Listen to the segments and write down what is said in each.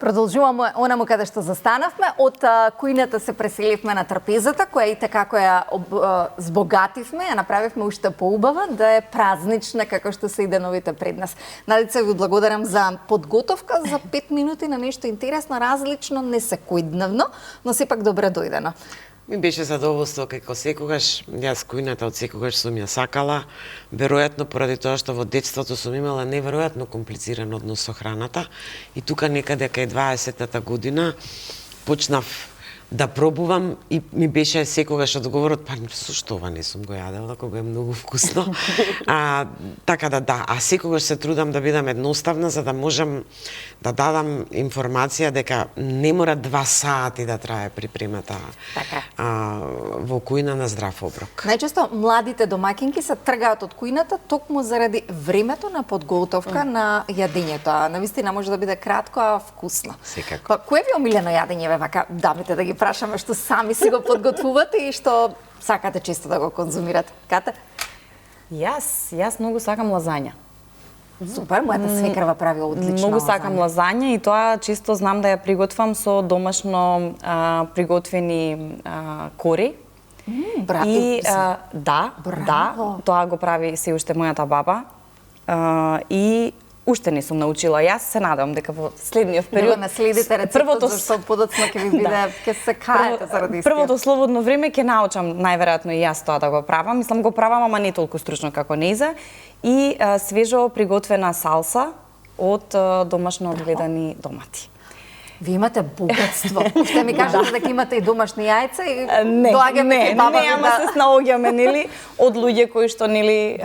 Продолжуваме онаму каде што застанавме. Од кујната се преселивме на трпезата, која и така ја збогативме, ја направивме уште поубава, да е празнична како што се и деновите пред нас. Надица, ви благодарам за подготовка за 5 минути на нешто интересно, различно, не секојдневно, но сепак добре дојдено. Ми беше задоволство како секогаш, јас кујната од секогаш сум ја сакала, веројатно поради тоа што во детството сум имала неверојатно комплициран однос со храната и тука некаде кај 20-та година почнав да пробувам и ми беше секогаш одговорот, па зашто ова не сум го јадела, кога е многу вкусно. Така да, а секогаш се трудам да бидам едноставна за да можам да дадам информација дека не мора 2 сати да трае припремата во кујна на здрав оброк. Најчесто младите домакинки се тргаат од кујната токму заради времето на подготовка на јадењето. А навистина може да биде кратко, а вкусно. Секако. Па кое ви омилено јадење, вака дамите, да ги прашаме што сами си го подготвувате и што сакате често да го конзумирате? Кате? Јас многу сакам лазања. Супер, мојата свекрва прави одлично Многу сакам лазања и тоа чисто знам да ја приготвам со домашно приготвени кори. И да, тоа го прави се уште мојата баба. И уште не сум научила. Јас се надам дека во следниот период наследите рецептот зашто подоцна ќе ви биде ќе се каете заради истиот. Првото слободно време ќе научам најверојатно и јас тоа да го правам. Мислам го правам, ама не толку стручно како Неза. И свежо приготвена салса од домашно одгледани домати. Ви имате богатство. Ще ми кажете дека имате и домашни јајца и доаѓаме ама се снаоѓаме нели од луѓе кои што нели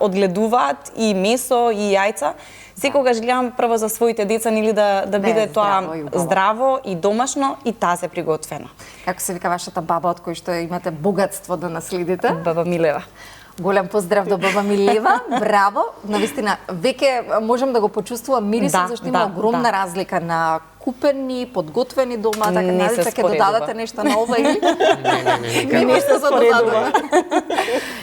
одгледуваат и месо и јајца. Секогаш гледам прво за своите деца нели да биде тоа здраво и домашно и се приготвено. Како се вика вашата баба од кој што имате богатство да наследите? Баба Милева. Голем поздрав до баба Милева, браво. Навистина, веќе можам да го почувствувам мирисот, зашто има огромна разлика на купени, подготвени дома, така Надица ќе додадете нешто на ова или? Не, нешто за додадува.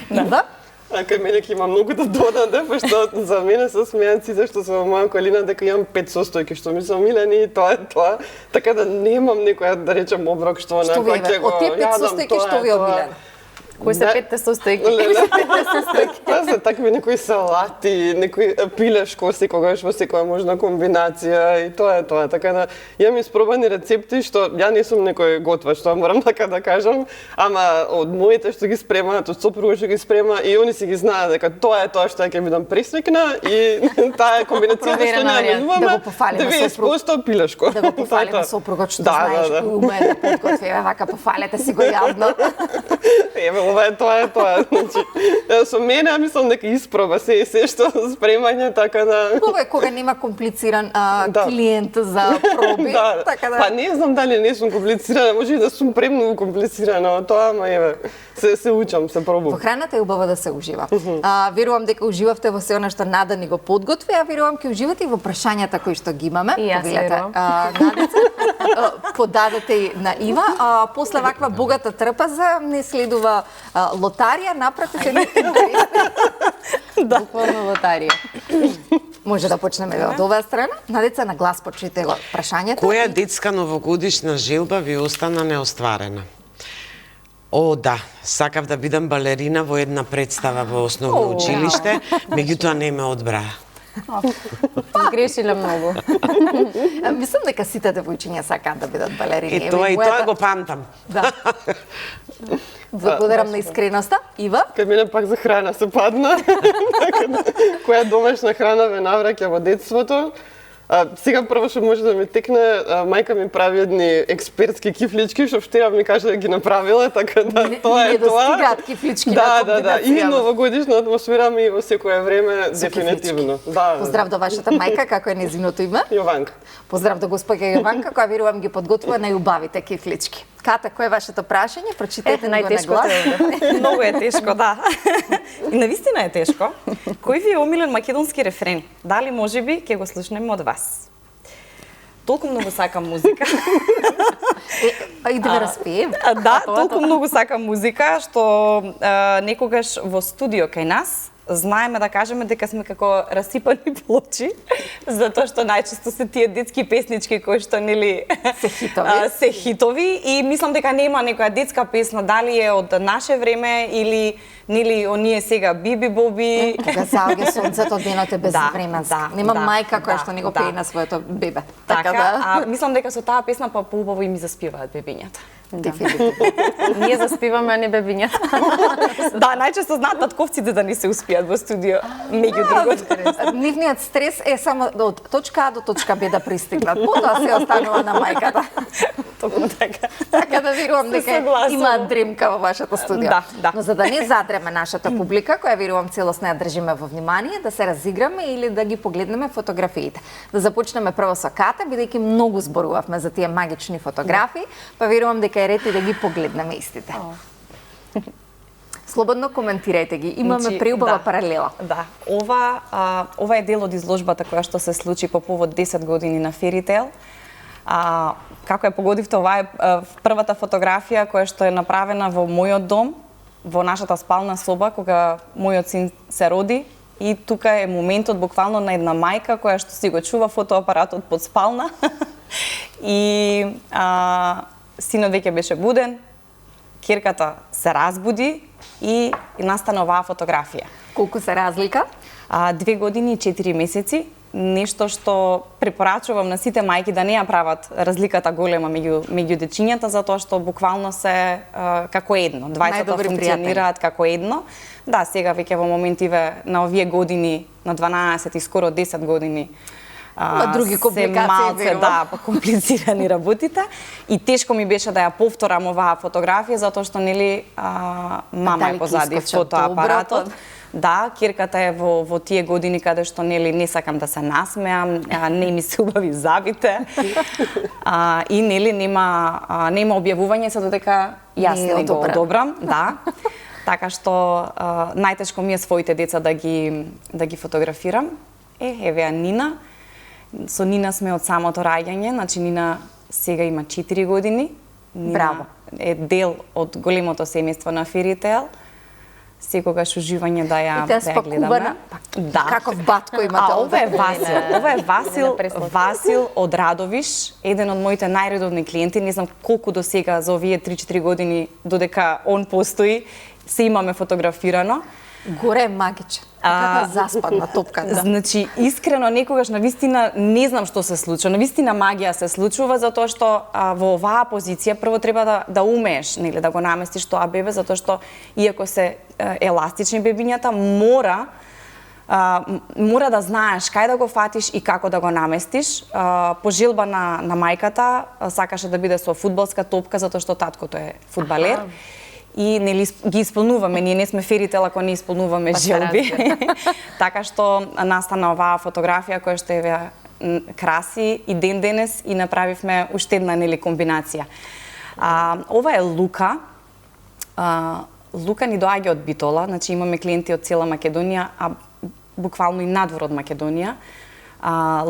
Ива? Кај мене ќе има многу да додаде, пошто за мене се смеат сите што се во моја околина дека имам 5 состојки, што ми се омилени и тоа е тоа. Така да немам некоја, да речем, оброк што некоја ќе го јадам. Од тие 5 состојки што ви омилени? Кои се 5 состојки? Тоа се такви некои салати, некои пилешко секогаш во секоја можна комбинација и тоа е тоа. Така да имам испробани рецепти што ја не сум некој готвач, тоа морам така да кажам, ама од моите што ги спремаат, од сопругот што ги спрема и они си ги знаат дека тоа е тоа што ја ќе бидам пресвикна и таа е комбинацијата што не менуваме. Да го пофалиме 90% пилешко. Да го пофалиме сопругот што знаеш, умее да подготви, вака пофалете си го јавно. Ова е тоа. Значи, со мене мислам дека испроба се што спремање, така да... Кога нема комплициран клиент за проби, така да... Па не знам дали не сум комплицирана, може и да сум премногу комплицирана, тоа, ама еве, се учам, се пробувам. Во храната е убаво да се ужива. Верувам дека уживавте во се она што Нада ни го подготви, а верувам ќе уживате и во прашањата кои што ги имаме. И јас верувам. Надица, подадете и на Ива. После ваква богата трпеза не следува лотарија, напратив е буквално лотарија. Може да почнеме од оваа страна. Надица, на глас почнете го прашањето. Која детска новогодишна желба ви остана неостварена? О, да, сакав да бидам балерина во една представа во основно училиште, меѓутоа не ме одбраа. Грешиле многу. Мислам дека сите девојчиња сакаат да бидат балерини. И тоа го памтам. Да. Благодарам на искреноста. Ива? Кај мене пак за храна се падна. Која домашна храна ве навраќа во детството? Сега прво што може да ми текне, мајка ми прави едни експертски кифлички, што вчера ми кажа да ги направила, така да тоа е тоа. Не достигаат кифлички на комбинација. Да, и новогодишна атмосфера ми во секое време дефинитивно. Поздрав до вашата мајка, како е нејзиното име? Јованка. Поздрав до госпоѓа Јованка, која верувам ги подготвува најубавите кифлички. Ката, кој е вашето прашање? Прочитете го на глас. Многу е тешко, да. И навистина е тешко. Кој ви е омилен македонски рефрен? Дали можеби ќе го слушнеме од вас? Толку многу сакам музика. И да ве распеем. Да, толку многу сакам музика, што некогаш во студио кај нас знаеме да кажеме дека сме како расипани плочи, затоа што најчесто се тие детски песнички кои што нели се хитови и мислам дека нема некоја детска песна дали е од наше време или нели оние сега Биби Боби. Кога заоѓа сонцето, денот е безвременски. Нема мајка која што не го пее на своето бебе. Така, мислам дека со таа песна па поубаво и ми заспиваат бебињата. Ние заспиваме, а не бебињата. Да, најчесто знаат татковците да не се успијат во студио, меѓу другото. Нивниот стрес е само од точка А до точка Б да пристигнат. Потоа се останува на мајката. Токму така. Така да верувам дека има дремка во вашето студио. Да. Но за да не задреме нашата публика, која верувам целосно ја држиме во внимание, да се разиграме или да ги погледнеме фотографиите. Да започнеме прво со Ката, бидејќи многу зборувавме за тие магични фотографии, па верувам дека е ред и да ги погледнеме истите. Слободно коментирајте ги. Имаме преубава паралела. Да. Ова е дел од изложбата која што се случи по повод 10 години на Fairy Tale. Како ја погодивте, ова е првата фотографија која што е направена во мојот дом, во нашата спална соба, кога мојот син се роди. И тука е моментот буквално на една мајка која што си го чува фотоапаратот под спална. И синот веќе беше буден, ќерката се разбуди и настана оваа фотографија. Колку се разлика? 2 години и 4 месеци. Нешто што препорачувам на сите мајки да не ја прават разликата голема меѓу дечињата, затоа што буквално се како едно. Двајцата функционираат како едно. Да, сега веќе во моментиве на овие години, на 12 и скоро 10 години, други компликации, се малце, комплицирани работите. И тешко ми беше да ја повторам оваа фотографија, затоа што нели мама е позади фотоапаратот. Да, ќерката е во тие години каде што нели не сакам да се насмеам, не ми се убави забите. И нели нема објавување се додека јас не го одобрам, да. Така што најтешко ми е своите деца да ги фотографирам. Еве ја Нина. Со Нина сме од самото раѓање, значи Нина сега има 4 години. Браво. Е дел од големото семејство на Fairy Tale. Секогаш уживање да ја гледаме. Да. Каков батко имате? Ова е Васил. Ова е Васил од Радовиш, еден од моите најредовни клиенти. Не знам колку до сега за овие 3-4 години додека он постои, се имаме фотографирано. Горе е магичен. Каква заспадна топката. Значи, искрено, некогаш навистина не знам што се случува. Навистина магија се случува, затоа што во оваа позиција прво треба да умееш, нели, да го наместиш тоа бебе, затоа што иако се еластични бебињата, мора да знаеш кај да го фатиш и како да го наместиш. По желба на мајката сакаше да биде со фудбалска топка, затоа што таткото е фудбалер. И нели ги исполнуваме, ние не сме Fairy Tale ако не исполнуваме желби. Така што настана оваа фотографија која што е краси и ден денес и направивме уште една нели комбинација. Ова е Лука. Лука ни доаѓа од Битола, значи имаме клиенти од цела Македонија, а буквално и надвор од Македонија.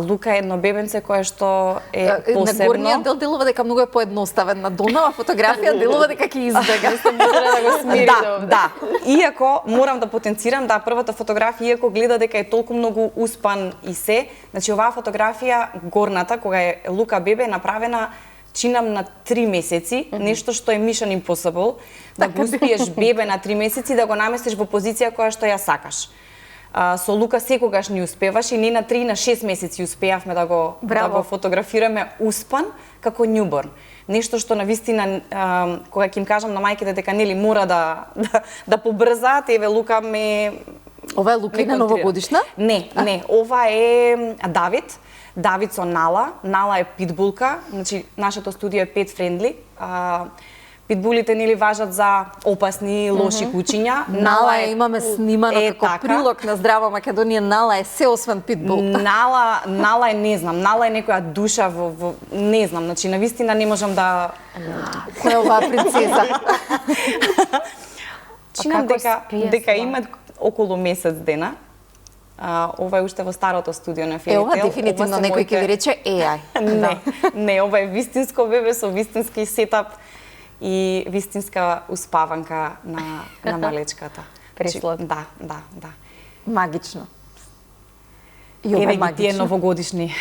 Лука е едно бебенце кое што е посебно. На горниот дел делува дека многу е поедноставен, на долнава фотографија делува дека ќе избега. Да го смири. Да. Иако морам да потенцирам да првата фотографија иако гледа дека е толку многу успан и се, значи оваа фотографија горната кога е Лука бебе е направена чинам на 3 месеци, нешто што е Mission Impossible, да го успиеш бебе на 3 месеци да го наместиш во позиција која што ја сакаш. Со Лука секогаш ни успеваш и не на 3 на 6 месеци успеавме да го фотографираме успан како newborn. Нешто што навистина кога ќе им кажам на мајките дека нели мора да побрзаат, еве Лука ме Ова е Лукина новогодишна? Не, ова е Давид. Давид со Нала. Нала е питбулка, значи нашето студио е pet friendly. Питбулите нели важат за опасни, лоши кучиња. Нала имаме снимано како прилог на Здрава Македонија. Нала е се освен питбул. Нала е не знам, Нала е некоја душа во не знам, значи навистина не можам да која е оваа принцеза. Чинам дека има околу месец дена. Ова е уште во старото студио на Fairy Tale. Ова дефинитивно некој ќе ви рече AI. Не, ова е вистинско бебе со вистински сетап и вистинска успаванка на малечката. Преслат. Да. Магично. Еве ги тие новогодишни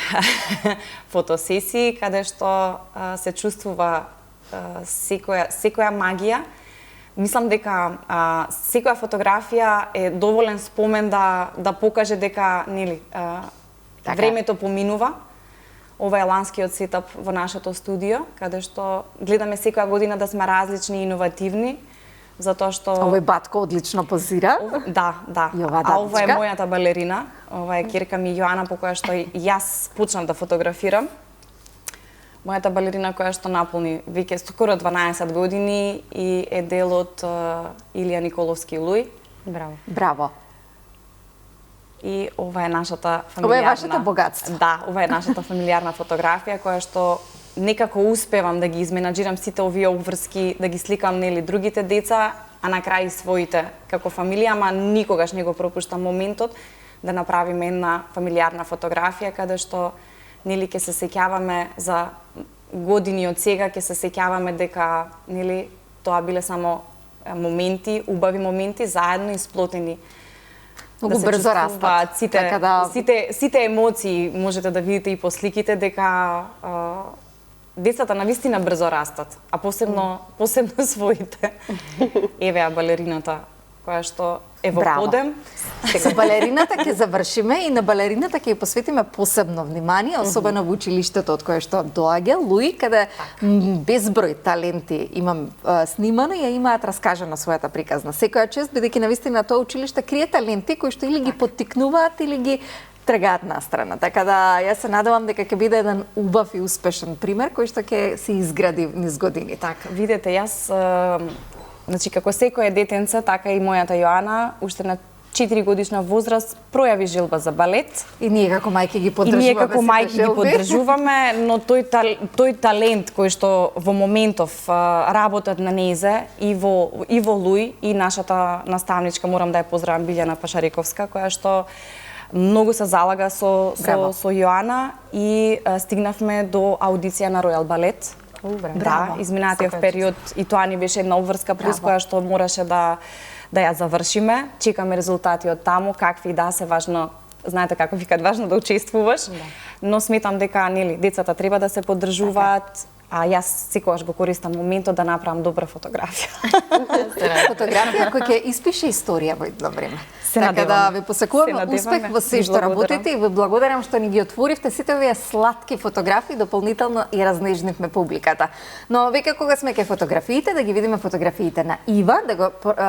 фотосесии, каде што се чувствува секоја магија. Мислам дека секоја фотографија е доволен спомен да покаже дека времето поминува. Ова е ланскиот сетап во нашето студио, каде што гледаме секоја година да сме различни и иновативни, затоа што Овој батко одлично позира. Да. А ова е мојата балерина, ова е ќерка ми Јоана, по која што јас почнав да фотографирам. Мојата балерина која што наполни веќе скоро 12 години и е дел од Илија Николовски Луј. Браво. И ова е нашата фамилиарна... Ова е вашето богатство. Да, ова е нашата фамилиарна фотографија која што некако успевам да ги изменаџирам сите овие обврски, да ги сликам другите деца, а на крај и своите како фамилија, ама никогаш не го пропуштам моментот да направиме една фамилиарна фотографија каде што ќе се сеќаваме за години од сега, ќе се сеќаваме дека тоа биле само моменти, убави моменти заедно исплотени. Многу брзо растат. Сите емоции можете да видите и по сликите дека децата навистина брзо растат, а посебно своите. Еве балерината која што е во подем. Со балерината ќе завршиме и на балерината ќе посветиме посебно внимание, особено во училиштето од кое што доаѓа Луи, каде безброј таленти имам снимано и ја имаат раскажана својата приказна. Секоја чест, бидејќи навистина тоа училиште крие таленти кои што или ги поттикнуваат или ги тргаат настрана. Така да јас се надевам дека ќе биде еден убав и успешен пример кој што ќе се изгради низ години. Така, видете, јас како секое детенце, така и мојата Јоана, уште на 4 годишна возраст пројави желба за балет. И ние како мајки ги поддржуваме. Но тој талент кој што во моментов работат на незе и во Луј и нашата наставничка, морам да ја поздравам, Билјана Пашариковска, која што многу се залага со Јоана и стигнавме до аудиција на Ројал Балет. Да, изминатиот период и тоа ни беше една обврска плюс која што мораше да ја завршиме. Чекаме резултати од таму, какви се важно, знаете како викаат, важно да учествуваш. Но сметам дека децата треба да се поддржуваат, а јас секогаш го користам моментот да направам добра фотографија. Фотографија која ќе испише историја во едно време. Така да ви посакуваме успех во се што работите и ви благодарам што ни ги отворивте сите овие сладки фотографии, дополнително и разнежнивме публиката. Но веќе кога сме кај фотографиите, да ги видиме фотографиите на Ива, да го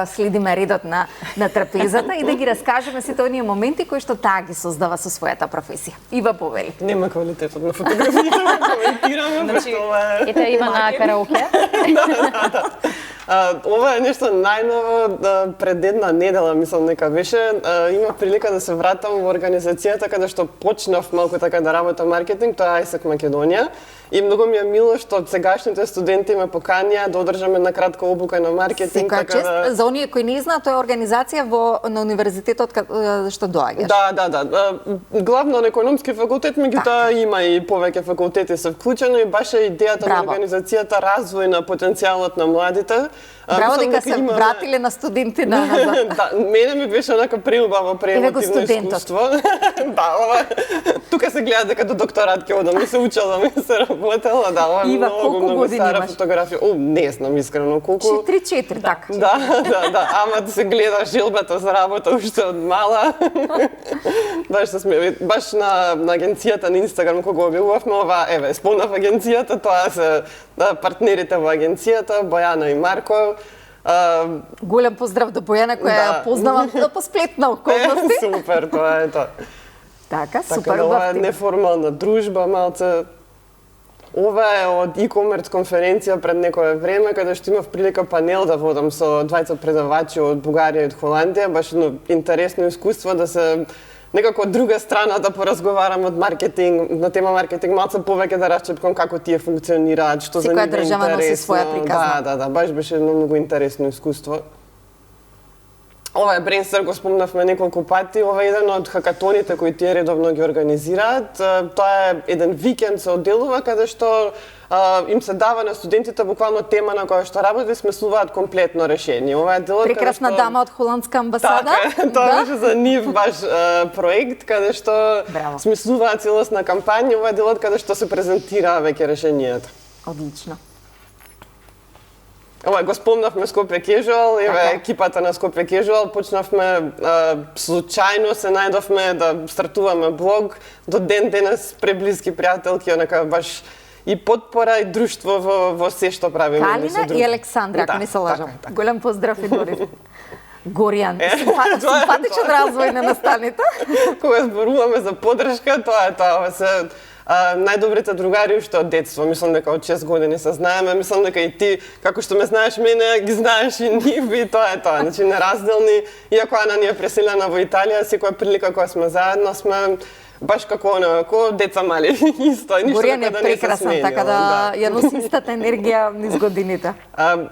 следиме редот на трапезата и да ги раскажеме сите оние моменти кои што таа ги создава со својата професија. Ива повели. Нема квалитетот на фотографиите, коментираме, Ете Ива на караоке. Ова е нешто најново пред една недела, мислам нека беше, имав прилика да се вратам во организацијата каде што почнав малку така да работам маркетинг, тоа е ISEC Македонија. И многу ми е мило што сегашните студенти ме поканија да одржам една кратка обука на маркетинг. Секоја чест, за оние кои не знаат, тоа е организација на универзитетот што доаѓаш. Да. Главно на економски факултет, меѓутоа има и повеќе факултети се вклучени и баш е идејата на организацијата развој на потенцијалот на младите. Браво дека се вратиле на студенти назад. Да, мене ми беше онака преубаво, преемотивно искуство. Да, ова тука се гледа дека до докторат ќе одам, ми се учела, ми се работела, да, ова е многу стара фотографија. Не знам искрено колку. 3-4, така. Да, ама да се гледа желбата за работа уште од мала. Баш на агенцијата на Инстаграм кога објавувавме ова, еве, спомнав агенцијата, тоа се партнерите во агенцијата, Бојана и Марко. Голем поздрав до Бојана која ја познавам по сплетна околности. Супер, тоа е тоа. Така, супер. Ова е неформална дружба, малце. Ова е од e-commerce конференција пред некое време, каде што имав прилика панел да водам со двајца предавачи од Бугарија и од Холандија. Баш едно интересно искуство да се некако од друга страна да поразговарам од маркетинг, на тема маркетинг, малце повеќе да расчепкам како тие функционираат, што за нив е интересно. Секоја држава носи своја приказна. Да, баш беше едно многу интересно искуство. Ова е Брейнстер, го спомнавме неколку пати. Ова е еден од хакатоните кои тие редовно ги организираат. Тоа е еден викенд се одделува каде што им се дава на студентите буквално тема на која што работи, смислуваат комплетно решение. Ова е делот прекрасна дама од холандска амбасада. Така, тоа беше за нив баш проект каде што смислуваат целосна кампања. Ова е делот каде што се презентира веќе решенијата. Одлично. Ова го спомнавме Скопје Кежуал, еве екипата на Скопје Кежуал, почнавме случајно се најдовме да стартуваме блог, до ден денес преблиски пријателки, онака баш и потпора и друштво во се што правиме. Калина и Александра, ако не се лажам. Така. Голем поздрав и Дори. Горијан, симпатичен развој на настаните. Кога зборуваме за поддршка, тоа е тоа, се најдобрите другари уште од детство. Мислам дека од 6 години се знаеме, мислам дека и ти, како што ме знаеш мене, ги знаеш и нив и тоа е тоа. Значи неразделни, иако Ана ни е преселена во Италија, секоја прилика која сме заедно сме баш како деца мали, исто, ништо Горијан е дека да не се прекрасен, сменило. така да ја носи истата енергија низ годините.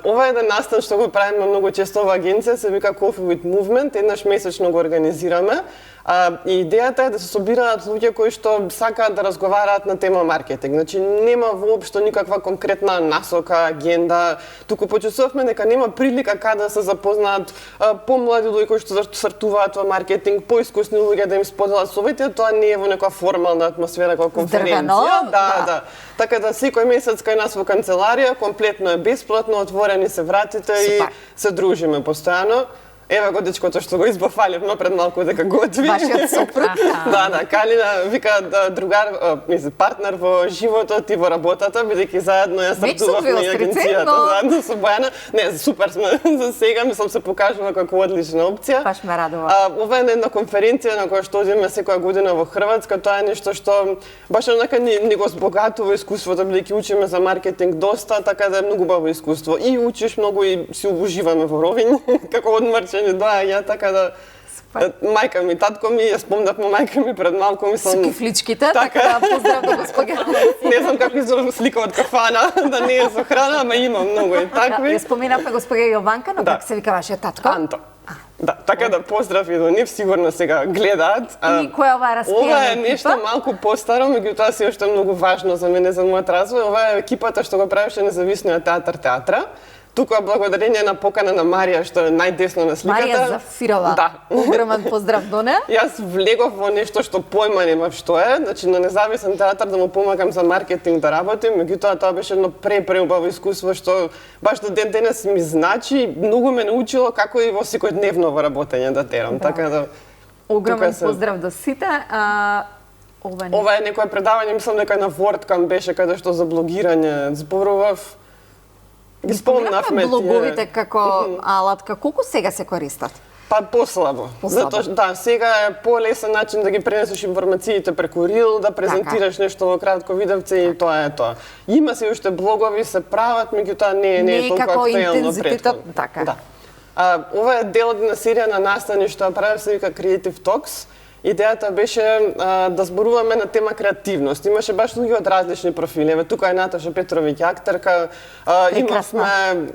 Ова е еден настан што го правиме многу често во агенција, се вика Coffee with Movement, еднаш месечно го организираме. И идејата е да се собираат луѓе кои што сакаат да разговараат на тема маркетинг. Значи нема воопшто никаква конкретна насока, агенда, туку почувствувавме дека нема прилика каде да се запознаат помлади луѓе кои што стартуваат во маркетинг, поискусни луѓе да им споделат совети, тоа не е во некоја формална атмосфера како конференција. Да. Така да секој месец кај нас во канцеларија комплетно е бесплатно, отворени се вратите и се дружиме постојано. Еве го дечкото што го избафаливме пред малку дека готви. Вашиот сопруг. Да, Калина вика другар, партнер во животот и во работата, бидејќи заедно ја стартувавме и агенцијата, заедно со Бојана. Не, супер сме за сега, мислам се покажува како одлична опција. Баш ме радува. Ова е една конференција на која што одиме секоја година во Хрватска, тоа е нешто што баш онака ни го збогатува искуството, бидејќи учиме за маркетинг доста, така да е многу убаво искуство. И учиш многу и си уживаме во ровин, како одморче ни доаѓа, така да мајка ми, татко ми, ја спомнавме мајка ми пред малку, мислам... Со кифличките, така да поздрав да го споделам. Не знам како изгледа слика од кафана, да не е со храна, ама има многу и такви. Ја споменавме госпога Јованка, но как се вика вашиот татко? Анто. Да, така да поздрав и до нив, сигурно сега гледаат. И која ова распијана Ова е екипа? нешто малку постаро, меѓутоа се уште многу важно за мене, за мојот развој. Ова е екипата што го правеше независниот театар. Тука благодарение на покана на Марија, што е најдесно на сликата. Марија Зафирова. Да. Огромен поздрав до неа. Јас влегов во нешто што појма немав што е, значи на независен театар да му помагам за маркетинг да работим, меѓутоа тоа беше едно преубаво искуство што баш до ден денес ми значи, многу ме научило како и во секојдневно во работење да терам. Така да огромен поздрав до сите. Ова е некое предавање, мислам дека на WordCamp беше каде што за блогирање зборував. Ги спомнавме блоговите како алатка, колку сега се користат? Па послабо. Затоа да, сега е полесен начин да ги пренесеш информациите преку рил, да презентираш нешто во кратко видевце и тоа е тоа. Има се уште блогови, се прават, меѓутоа не е толку актуелно претходно. Така. Да. Ова е дел од една серија на настани што правев, се вика Creative Talks. Идејата беше да зборуваме на тема креативност. Имаше баш луѓе од различни профили. Еве тука е Наташа Петровиќ, актерка, имавме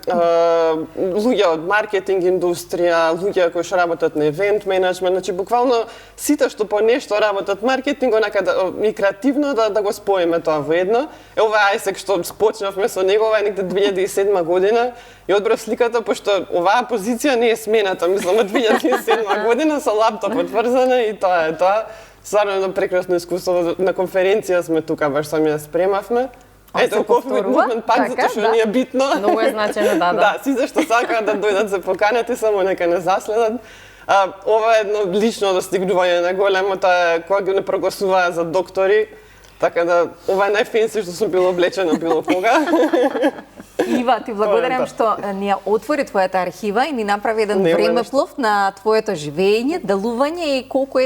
луѓе од маркетинг индустрија, луѓе кои што работат на евент менеджмент, значи буквално сите што по нешто работат маркетинг, онака и креативно да го споиме тоа во едно. Ова Ајсек што почнавме со него, ова е негде 2007 година. И одбрав сликата, пошто оваа позиција не е смената, мислам, од 2007 година со лаптоп отврзана и тоа е тоа. Стварно едно прекрасно искуство. На конференција сме тука, баш сами ја спремавме. Ето, Coffee with Movement, пак затоа што ни е битно. Многу е значено, да. Да, сите што сакаат да дојдат се поканат и само нека не заследат. Ова е едно лично достигнување на големо, тоа е кога ги не прогласуваа за доктори. Така да, ова е најфенси што сум била облечена било кога. Ива, ти благодарам што ни ја отвори твојата архива и ни направи еден времеплов на твоето живење, делување и колку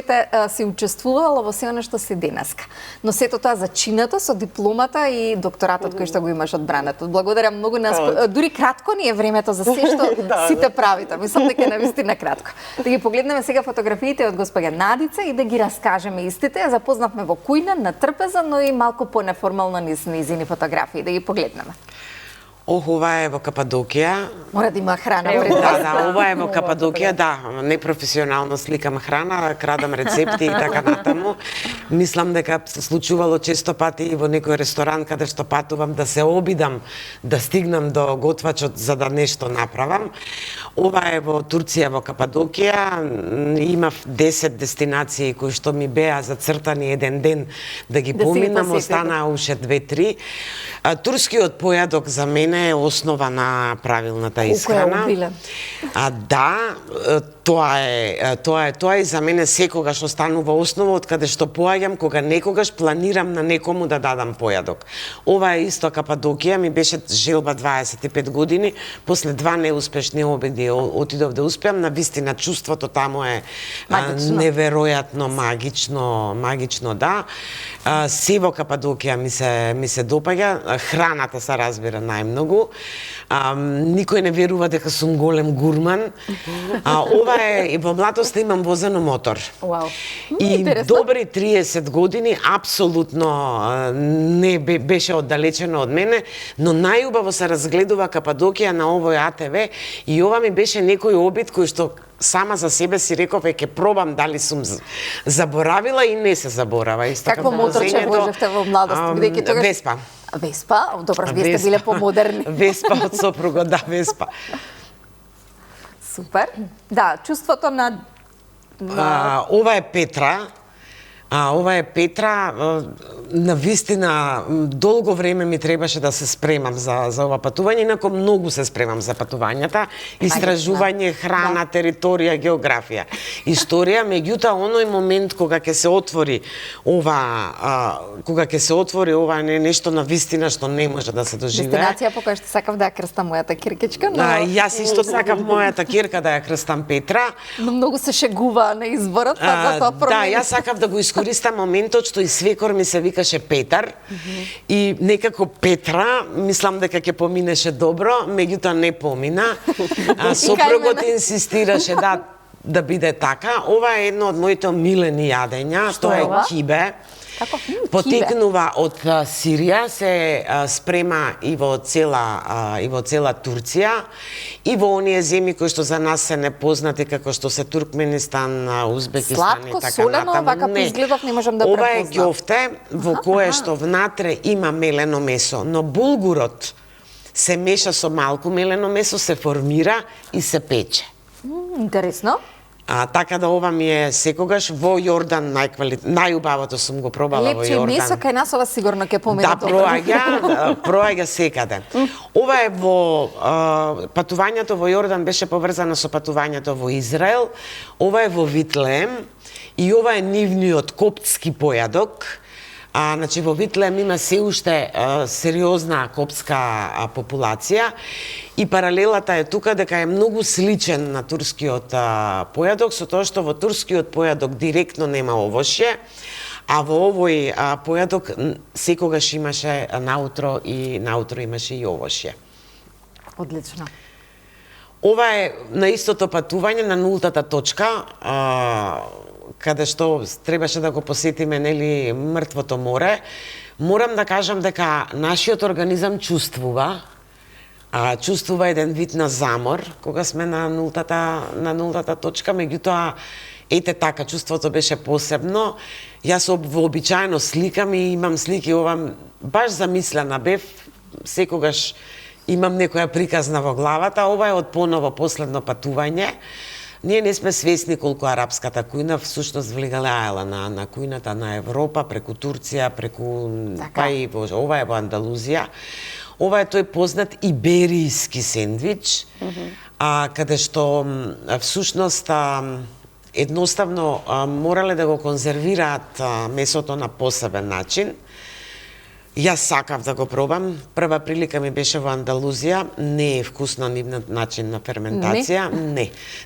си учествувала во се она што си денеска. Но сето тоа зачинато со дипломата и докторатот кој што го имаш одбранато. Благодарам многу нас. Дури кратко ни е времето за се што сите правите. Мислам дека е навистина кратко. Да ги погледнеме сега фотографиите од госпоѓа Надица и да ги раскажеме истите. Ја запознавме во кујна на трпеза, но и малку понеформално низ низини фотографии. Да ги погледнеме. Ова е во Кападокија. Мора да има храна пред Да, вас. да, ова е во Кападокија, да, непрофесионално сликам храна, крадам рецепти и така натаму. Мислам дека се случувало често пати и во некој ресторан каде што патувам да се обидам да стигнам до готвачот за да нешто направам. Ова е во Турција, во Кападокија. Имав 10 дестинации кои што ми беа зацртани еден ден да ги поминам, останаа уште 2-3. Турскиот појадок за мене е основа на правилната исхрана. Да, тоа е и за мене секогаш останува основа од каде што поаѓам кога некогаш планирам на некому да дадам појадок. Ова е исто Кападокија, ми беше желба 25 години, после 2 неуспешни обиди отидов да успеам, на вистина чувството таму е неверојатно магично, да. Се во Кападокија ми се допаѓа, храната се разбира најмногу. Никој не верува дека сум голем гурман. Ова е, и во младоста имам возено мотор. И добри 30 години апсолутно не беше оддалечено од мене, но најубаво се разгледува Кападокија на овој АТВ и ова ми беше некој обид кој што сама за себе си реков ќе пробам дали сум заборавила и не се заборава. Какво моторче вожевте во младост? Веспа. Веспа? Добро, вие сте биле помодерни. Веспа од сопругот, да, Веспа. Супер. Да, чувството на... Ова е Петра. Ова е Петра, на вистина долго време ми требаше да се спремам за ова патување, инако многу се спремам за патувањата, истражување, храна, територија, географија, историја, меѓутоа оној момент кога ќе се отвори ова нешто на вистина што не може да се доживее. Дестинација по која што сакав да ја крстам мојата киркичка, но јас исто сакав мојата кирка да ја крстам Петра. Но многу се шегува на изборот, па затоа промени. Да, јас сакав да го искористам моментот што и свекор ми се викаше Петар и некако Петра, мислам дека ќе поминеше добро, меѓутоа не помина. Сопругот инсистираше да биде така. Ова е едно од моите омилени јадења, тоа е кибе. Потекнува од Сирија, се спрема и во цела Турција и во оние земји кои што за нас се непознати како што се Туркменистан, Узбекистан и така натаму. Сладко, солено, вака по изгледов не можам да препознам. Ова е ѓофте во кое што внатре има мелено месо, но булгурот се меша со малку мелено месо, се формира и се пече. Интересно. Така да ова ми е секогаш во Јордан најубавото сум го пробала во Јордан. Лепче месо кај нас ова сигурно ќе помине добро. Да, проаѓа секаде. Ова е во патувањето во Јордан беше поврзано со патувањето во Израел. Ова е во Витлеем и ова е нивниот коптски појадок. Значи во Витлеем има се уште сериозна коптска популација и паралелата е тука дека е многу сличен на турскиот појадок, со тоа што во турскиот појадок директно нема овошје, а во овој појадок секогаш имаше наутро имаше и овошје. Одлично. Ова е на истото патување на нултата точка, каде што требаше да го посетиме, нели, мртвото море. Морам да кажам дека нашиот организам чувствува еден вид на замор кога сме на нултата точка, меѓутоа ете така чувството беше посебно. Јас вообичаено сликам и имам слики, ова баш замислена бев, секогаш имам некоја приказна во главата. Ова е од поново последно патување. Ние не сме свесни колку арапската кујна всушност влијаела на кујната на Европа, преку Турција, па и ова е во Андалузија. Ова е тој познат иберијски сендвич, каде што всушност едноставно морале да го конзервираат месото на посебен начин. Јас сакав да го пробам. Прва прилика ми беше во Андалузија. Не е вкусно нивниот начин на ферментација.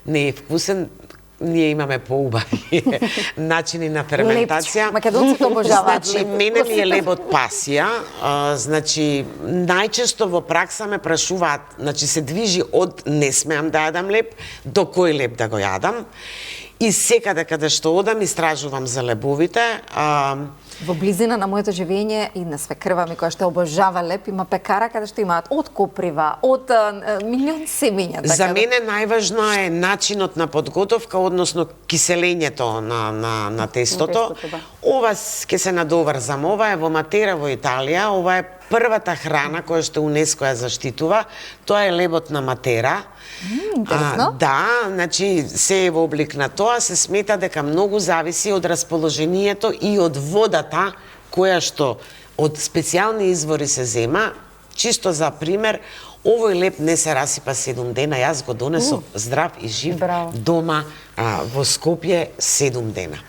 Не е вкусен. Ние имаме поубави начини на ферментација. Македонците обожаваат. Значи, мене ми е лебот пасија. Значи, најчесто во пракса ме прашуваат, значи се движи од не смеам да јадам леб до кој леб да го јадам. И секаде каде што одам истражувам за лебовите. Во близина на моето живење и на свекрва ми, која што обожава леп, има пекара каде што имаат од коприва, од милион семења. За мене најважно е начинот на подготовка, односно киселењето на тестото. Ова ќе се надоврзам. Ова е во Матера во Италија. Ова е првата храна која што УНЕСКО ја заштитува. Тоа е лебот на Матера. Интересно. Да, значи се е во облик на тоа, се смета дека многу зависи од расположението и од водата која што од специјални извори се зема. Чисто за пример, овој леб не се расипа 7 дена, јас го донесов здрав и жив дома во Скопје 7 дена.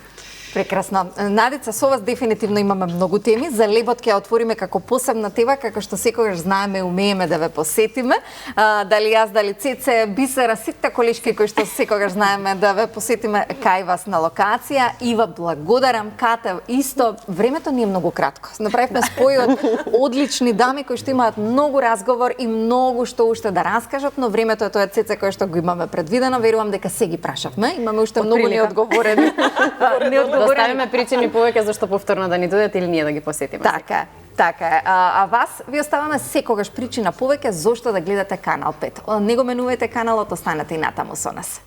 Прекрасно. Надица, со вас дефинитивно имаме многу теми. За лебот ќе ја отвориме како посебна тема, како што секогаш знаеме, умееме да ве посетиме. Дали јас, дали Цеце, Бисера, сите колешки кои што секогаш знаеме да ве посетиме кај вас на локација. Ива, благодарам. Ката, исто, времето ни е многу кратко. Направивме спој од одлични дами кои што имаат многу разговор и многу што уште да раскажат, но времето е тоа, Цеце, кое што го имаме предвидено. Верувам дека се ги прашавме. Имаме уште многу неодговорени. Да ставиме причини повеќе зашто повторно да ни дојдат или ние да ги посетиме. Така е. А вас ви оставаме секогаш причина повеќе зошто да гледате Канал 5. Не го менувајте каналот, останете и натаму со нас.